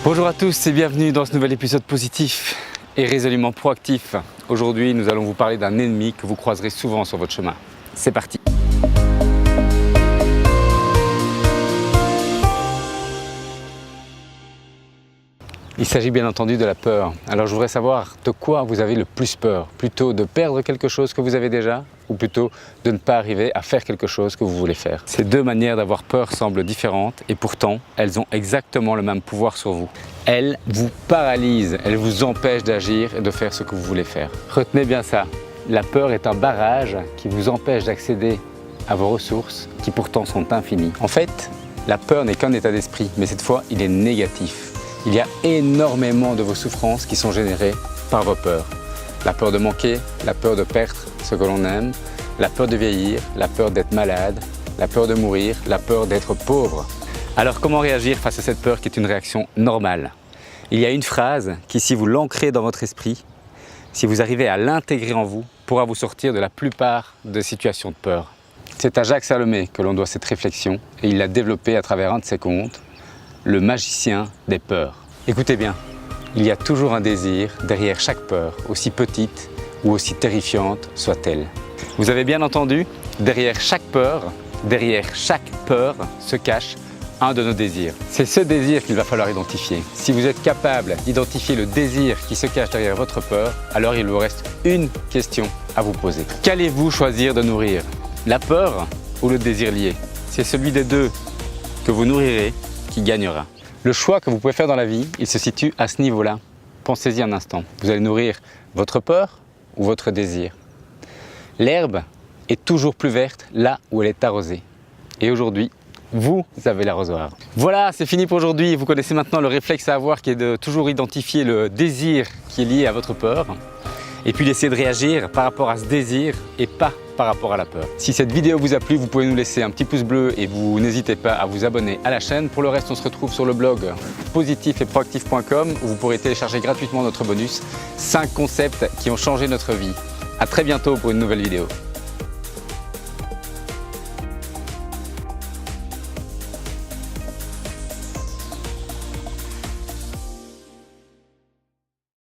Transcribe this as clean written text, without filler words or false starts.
Bonjour à tous et bienvenue dans ce nouvel épisode positif et résolument proactif. Aujourd'hui, nous allons vous parler d'un ennemi que vous croiserez souvent sur votre chemin. C'est parti! Il s'agit bien entendu de la peur. Alors je voudrais savoir de quoi vous avez le plus peur. Plutôt de perdre quelque chose que vous avez déjà ou plutôt de ne pas arriver à faire quelque chose que vous voulez faire. Ces deux manières d'avoir peur semblent différentes et pourtant elles ont exactement le même pouvoir sur vous. Elles vous paralysent, elles vous empêchent d'agir et de faire ce que vous voulez faire. Retenez bien ça, la peur est un barrage qui vous empêche d'accéder à vos ressources qui pourtant sont infinies. En fait, la peur n'est qu'un état d'esprit, mais cette fois il est négatif. Il y a énormément de vos souffrances qui sont générées par vos peurs. La peur de manquer, la peur de perdre ce que l'on aime, la peur de vieillir, la peur d'être malade, la peur de mourir, la peur d'être pauvre. Alors comment réagir face à cette peur qui est une réaction normale? Il y a une phrase qui, si vous l'ancrez dans votre esprit, si vous arrivez à l'intégrer en vous, pourra vous sortir de la plupart des situations de peur. C'est à Jacques Salomé que l'on doit cette réflexion et il l'a développée à travers un de ses contes, le magicien des peurs. Écoutez bien, il y a toujours un désir derrière chaque peur, aussi petite ou aussi terrifiante soit-elle. Vous avez bien entendu, derrière chaque peur se cache un de nos désirs. C'est ce désir qu'il va falloir identifier. Si vous êtes capable d'identifier le désir qui se cache derrière votre peur, alors il vous reste une question à vous poser. Qu'allez-vous choisir de nourrir? La peur ou le désir lié? C'est celui des deux que vous nourrirez qui gagnera. Le choix que vous pouvez faire dans la vie, il se situe à ce niveau-là. Pensez-y un instant. Vous allez nourrir votre peur ou votre désir. L'herbe est toujours plus verte là où elle est arrosée. Et aujourd'hui, vous avez l'arrosoir. Voilà, c'est fini pour aujourd'hui. Vous connaissez maintenant le réflexe à avoir qui est de toujours identifier le désir qui est lié à votre peur et puis d'essayer de réagir par rapport à ce désir et pas par rapport à la peur. Si cette vidéo vous a plu, vous pouvez nous laisser un petit pouce bleu et vous n'hésitez pas à vous abonner à la chaîne. Pour le reste, on se retrouve sur le blog positif-et-proactif.com où vous pourrez télécharger gratuitement notre bonus 5 concepts qui ont changé notre vie. À très bientôt pour une nouvelle vidéo.